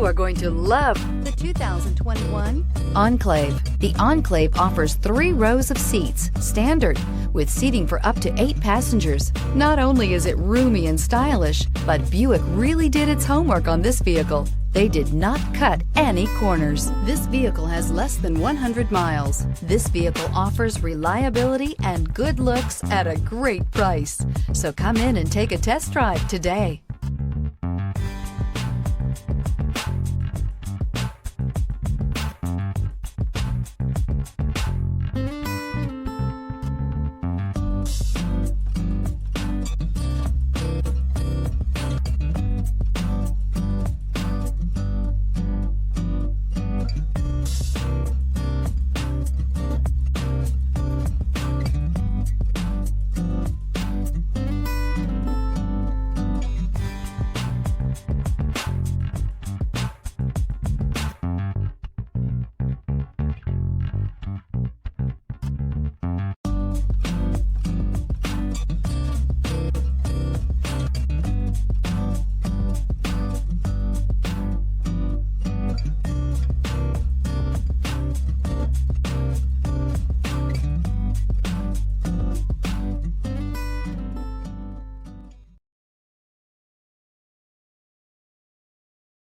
You are going to love the 2021 Enclave. The Enclave offers 3 rows of seats, standard, with seating for up to 8 passengers. Not only is it roomy and stylish, but Buick really did its homework on this vehicle. They did not cut any corners. This vehicle has less than 100 miles. This vehicle offers reliability and good looks at a great price. So come in and take a test drive today.